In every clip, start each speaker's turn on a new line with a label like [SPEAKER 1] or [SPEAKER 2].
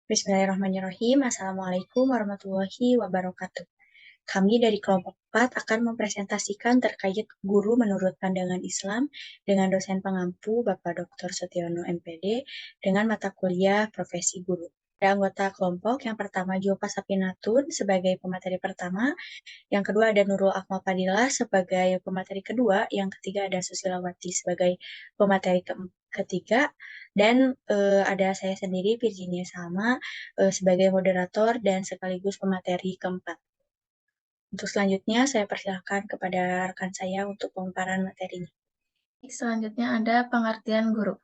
[SPEAKER 1] Bismillahirrahmanirrahim. Assalamualaikum warahmatullahi wabarakatuh. Kami dari kelompok 4 akan mempresentasikan terkait guru menurut pandangan Islam dengan dosen pengampu Bapak Dr. Setiono MPD dengan mata kuliah profesi guru. Ada anggota kelompok yang pertama Julfa Sapinatun sebagai pemateri pertama, yang kedua ada Nurul Akmal Fadilah sebagai pemateri kedua, yang ketiga ada Susilawati sebagai pemateri ketiga, dan ada saya sendiri Virginia Salma sebagai moderator dan sekaligus pemateri keempat. Untuk selanjutnya saya persilakan kepada rekan saya untuk pemaparan materinya.
[SPEAKER 2] Selanjutnya ada pengertian guru.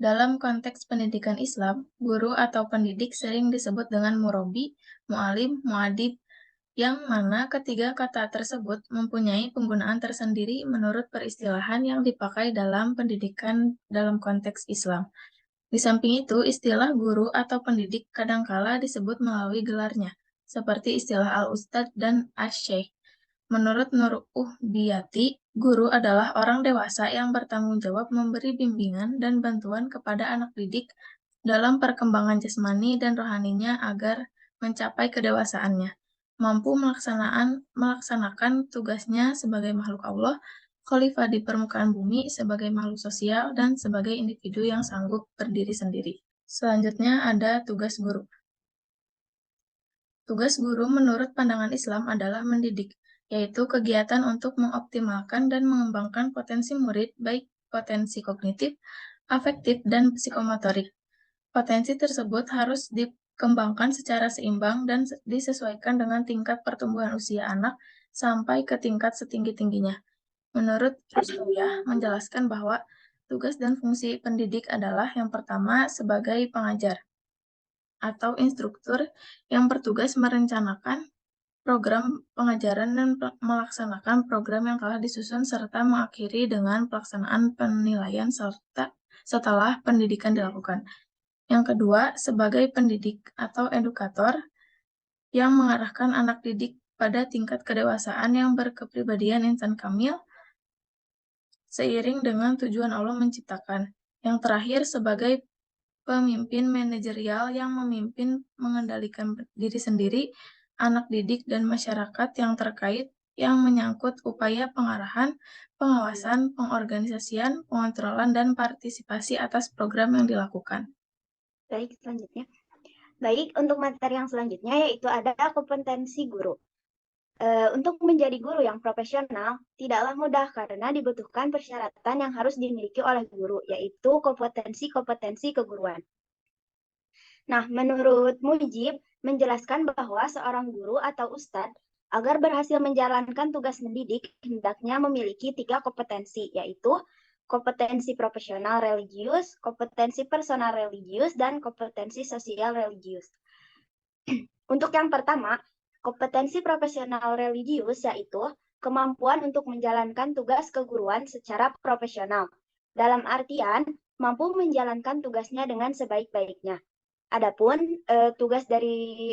[SPEAKER 2] Dalam konteks pendidikan Islam, guru atau pendidik sering disebut dengan murabi, mu'alim, mu'adib, yang mana ketiga kata tersebut mempunyai penggunaan tersendiri menurut peristilahan yang dipakai dalam pendidikan dalam konteks Islam. Di samping itu, istilah guru atau pendidik kadangkala disebut melalui gelarnya, seperti istilah al-ustadz dan asy-syaikh. Menurut Nur Biyati, guru adalah orang dewasa yang bertanggung jawab memberi bimbingan dan bantuan kepada anak didik dalam perkembangan jasmani dan rohaninya agar mencapai kedewasaannya, mampu melaksanakan tugasnya sebagai makhluk Allah, khalifah di permukaan bumi, sebagai makhluk sosial, dan sebagai individu yang sanggup berdiri sendiri. Selanjutnya ada tugas guru. Tugas guru menurut pandangan Islam adalah mendidik, yaitu kegiatan untuk mengoptimalkan dan mengembangkan potensi murid, baik potensi kognitif, afektif, dan psikomotorik. Potensi tersebut harus dikembangkan secara seimbang dan disesuaikan dengan tingkat pertumbuhan usia anak sampai ke tingkat setinggi-tingginya. Menurut Rushdiyah menjelaskan bahwa tugas dan fungsi pendidik adalah yang pertama sebagai pengajar atau instruktur yang bertugas merencanakan program pengajaran dan melaksanakan program yang telah disusun serta mengakhiri dengan pelaksanaan penilaian setelah pendidikan dilakukan. Yang kedua, sebagai pendidik atau edukator yang mengarahkan anak didik pada tingkat kedewasaan yang berkepribadian insan kamil seiring dengan tujuan Allah menciptakan. Yang terakhir, sebagai pemimpin manajerial yang memimpin mengendalikan diri sendiri, anak didik, dan masyarakat yang terkait yang menyangkut upaya pengarahan, pengawasan, pengorganisasian, pengontrolan, dan partisipasi atas program yang dilakukan.
[SPEAKER 3] Baik, selanjutnya. Baik, untuk materi yang selanjutnya yaitu ada kompetensi guru. Untuk menjadi guru yang profesional tidaklah mudah karena dibutuhkan persyaratan yang harus dimiliki oleh guru, yaitu kompetensi keguruan. Nah, menurut Mujib menjelaskan bahwa seorang guru atau ustadz agar berhasil menjalankan tugas mendidik hendaknya memiliki 3 kompetensi, yaitu kompetensi profesional religius, kompetensi personal religius, dan kompetensi sosial religius. Untuk yang pertama, kompetensi profesional religius yaitu kemampuan untuk menjalankan tugas keguruan secara profesional. Dalam artian, mampu menjalankan tugasnya dengan sebaik-baiknya. Adapun tugas dari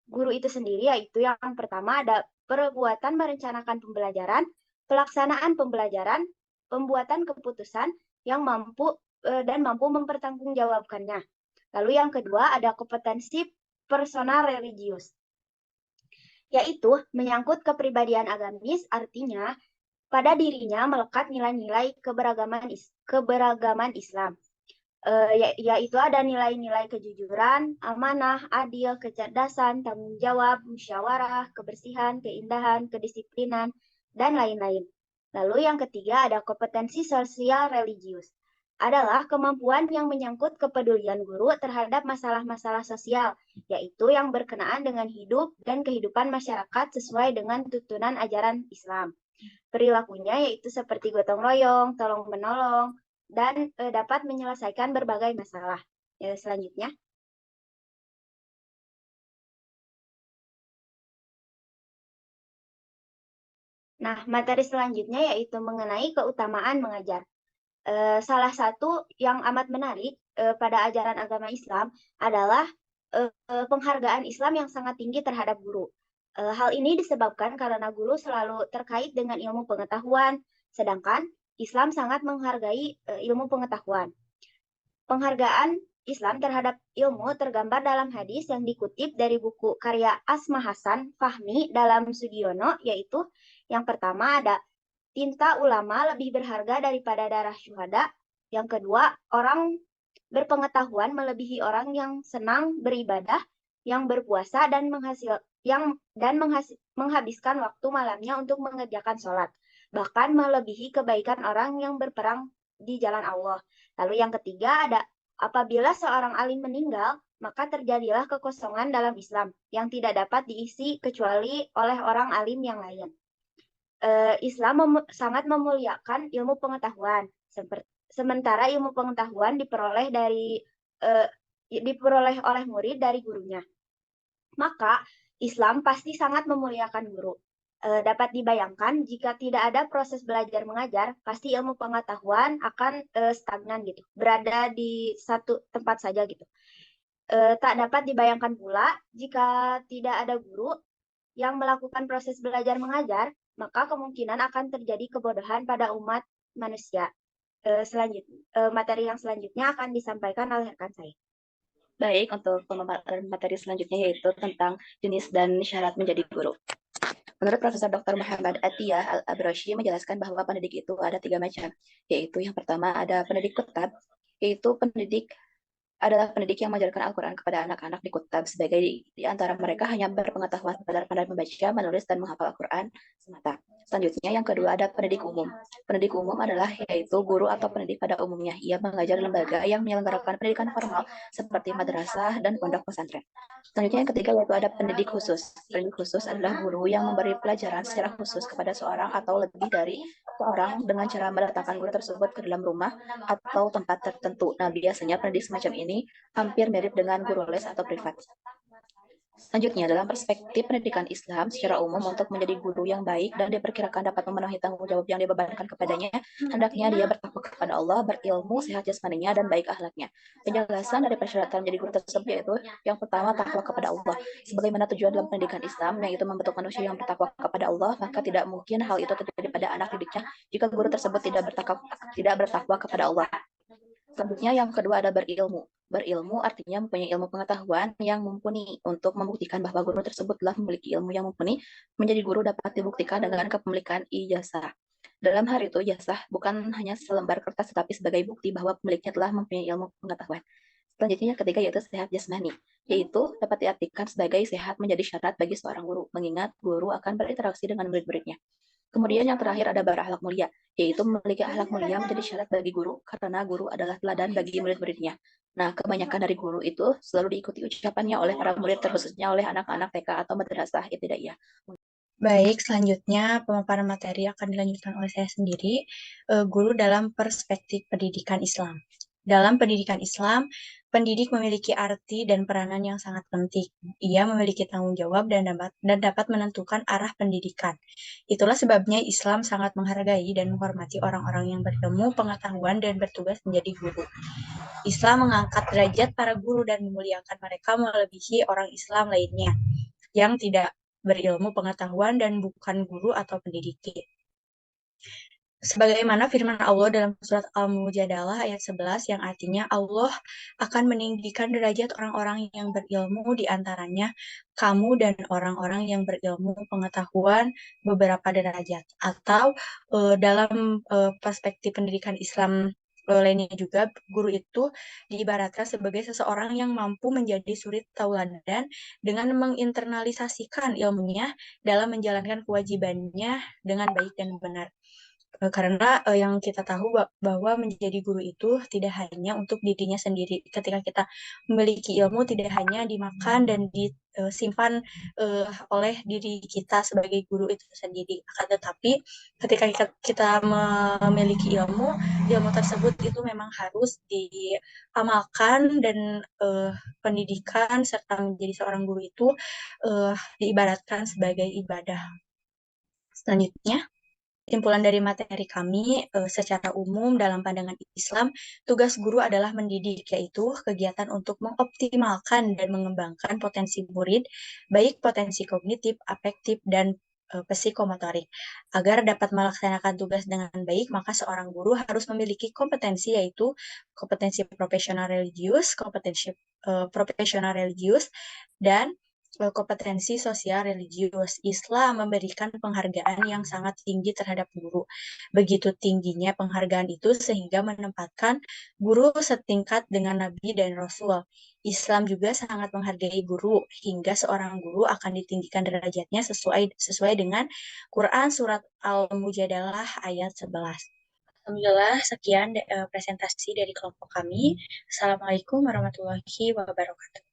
[SPEAKER 3] guru itu sendiri yaitu yang pertama ada perbuatan merencanakan pembelajaran, pelaksanaan pembelajaran, pembuatan keputusan yang mampu dan mampu mempertanggungjawabkannya. Lalu yang kedua ada kompetensi personal religius, yaitu menyangkut kepribadian agamis, artinya pada dirinya melekat nilai-nilai keberagaman Islam. Yaitu ada nilai-nilai kejujuran, amanah, adil, kecerdasan, tanggung jawab, musyawarah, kebersihan, keindahan, kedisiplinan, dan lain-lain. Lalu yang ketiga ada kompetensi sosial religius. Adalah kemampuan yang menyangkut kepedulian guru terhadap masalah-masalah sosial, yaitu yang berkenaan dengan hidup dan kehidupan masyarakat sesuai dengan tuntunan ajaran Islam. Perilakunya yaitu seperti gotong royong, tolong menolong, dan dapat menyelesaikan berbagai masalah. Selanjutnya. Nah, materi selanjutnya yaitu mengenai keutamaan mengajar. Salah satu yang amat menarik pada ajaran agama Islam adalah penghargaan Islam yang sangat tinggi terhadap guru. Hal ini disebabkan karena guru selalu terkait dengan ilmu pengetahuan, sedangkan Islam sangat menghargai ilmu pengetahuan. Penghargaan Islam terhadap ilmu tergambar dalam hadis yang dikutip dari buku karya Asma Hasan Fahmi dalam Sugiono, yaitu yang pertama ada tinta ulama lebih berharga daripada darah syuhada. Yang kedua, orang berpengetahuan melebihi orang yang senang beribadah, yang berpuasa dan menghabiskan waktu malamnya untuk mengerjakan sholat, bahkan melebihi kebaikan orang yang berperang di jalan Allah. Lalu yang ketiga ada apabila seorang alim meninggal, maka terjadilah kekosongan dalam Islam yang tidak dapat diisi kecuali oleh orang alim yang lain. Islam sangat memuliakan ilmu pengetahuan, sementara ilmu pengetahuan diperoleh oleh murid dari gurunya. Maka Islam pasti sangat memuliakan guru. Dapat dibayangkan jika tidak ada proses belajar mengajar, pasti ilmu pengetahuan akan stagnan gitu, berada di satu tempat saja gitu. Tak dapat dibayangkan pula jika tidak ada guru yang melakukan proses belajar mengajar, maka kemungkinan akan terjadi kebodohan pada umat manusia. Materi yang selanjutnya akan disampaikan oleh rekan saya.
[SPEAKER 4] Baik, untuk pemaparan materi selanjutnya yaitu tentang jenis dan syarat menjadi guru. Menurut Profesor Dr. Muhammad Atiyah Al-Abrashi menjelaskan bahwa pendidik itu ada 3 macam, yaitu yang pertama ada pendidik kutab, yaitu pendidik yang mengajarkan Al-Quran kepada anak-anak di kutab sebagai di antara mereka hanya berpengetahuan sekadar pandai membaca, menulis, dan menghafal Al-Quran semata. Selanjutnya, yang kedua ada pendidik umum. Pendidik umum adalah yaitu guru atau pendidik pada umumnya. Ia mengajar lembaga yang menyelenggarakan pendidikan formal seperti madrasah dan pondok pesantren. Selanjutnya yang ketiga yaitu ada pendidik khusus. Pendidik khusus adalah guru yang memberi pelajaran secara khusus kepada seorang atau lebih dari seorang dengan cara mendatangkan guru tersebut ke dalam rumah atau tempat tertentu. Nah, biasanya pendidik semacam ini hampir mirip dengan guru les atau privat. Selanjutnya, dalam perspektif pendidikan Islam secara umum, untuk menjadi guru yang baik dan diperkirakan dapat memenuhi tanggung jawab yang dibebankan kepadanya, hendaknya dia bertakwa kepada Allah, berilmu, sehat jasmaninya, dan baik akhlaknya. Penjelasan dari persyaratan menjadi guru tersebut yaitu yang pertama, takwa kepada Allah. Sebagaimana tujuan dalam pendidikan Islam, yaitu membentuk manusia yang bertakwa kepada Allah, maka tidak mungkin hal itu terjadi pada anak didiknya jika guru tersebut tidak bertakwa kepada Allah. Selanjutnya yang kedua ada berilmu. Berilmu artinya mempunyai ilmu pengetahuan yang mumpuni. Untuk membuktikan bahwa guru tersebut telah memiliki ilmu yang mumpuni, menjadi guru dapat dibuktikan dengan kepemilikan ijazah. Dalam hal itu, ijazah bukan hanya selembar kertas, tetapi sebagai bukti bahwa pemiliknya telah mempunyai ilmu pengetahuan. Selanjutnya yang ketiga yaitu sehat jasmani, yaitu dapat diartikan sebagai sehat menjadi syarat bagi seorang guru, mengingat guru akan berinteraksi dengan murid-muridnya. Kemudian yang terakhir ada berakhlak mulia, yaitu memiliki akhlak mulia menjadi syarat bagi guru, karena guru adalah teladan bagi murid-muridnya. Nah, kebanyakan dari guru itu selalu diikuti ucapannya oleh para murid, terkhususnya oleh anak-anak TK atau madrasah ibtidaiyah.
[SPEAKER 1] Baik, selanjutnya pemaparan materi akan dilanjutkan oleh saya sendiri, guru dalam perspektif pendidikan Islam. Dalam pendidikan Islam, pendidik memiliki arti dan peranan yang sangat penting. Ia memiliki tanggung jawab dan dapat menentukan arah pendidikan. Itulah sebabnya Islam sangat menghargai dan menghormati orang-orang yang berilmu, pengetahuan, dan bertugas menjadi guru. Islam mengangkat derajat para guru dan memuliakan mereka melebihi orang Islam lainnya yang tidak berilmu pengetahuan dan bukan guru atau pendidik. Sebagaimana firman Allah dalam surat Al-Mujadalah ayat 11 yang artinya Allah akan meninggikan derajat orang-orang yang berilmu di antaranya kamu dan orang-orang yang berilmu pengetahuan beberapa derajat. Atau dalam perspektif pendidikan Islam lainnya juga, guru itu diibaratkan sebagai seseorang yang mampu menjadi suri tauladan dengan menginternalisasikan ilmunya dalam menjalankan kewajibannya dengan baik dan benar. Karena yang kita tahu bahwa menjadi guru itu tidak hanya untuk dirinya sendiri. Ketika kita memiliki ilmu, tidak hanya dimakan dan disimpan oleh diri kita sebagai guru itu sendiri. Akan tetapi ketika kita memiliki ilmu tersebut itu memang harus diamalkan dan pendidikan serta menjadi seorang guru itu diibaratkan sebagai ibadah. Selanjutnya, kesimpulan dari materi kami, secara umum dalam pandangan Islam, tugas guru adalah mendidik, yaitu kegiatan untuk mengoptimalkan dan mengembangkan potensi murid, baik potensi kognitif, afektif, dan psikomotorik. Agar dapat melaksanakan tugas dengan baik, maka seorang guru harus memiliki kompetensi, yaitu kompetensi profesional religius dan kompetensi sosial religius. Islam memberikan penghargaan yang sangat tinggi terhadap guru. Begitu tingginya penghargaan itu sehingga menempatkan guru setingkat dengan Nabi dan Rasul. Islam juga sangat menghargai guru hingga seorang guru akan ditinggikan derajatnya sesuai dengan Quran surat Al-Mujadalah ayat 11. Alhamdulillah, sekian presentasi dari kelompok kami. Assalamualaikum warahmatullahi wabarakatuh.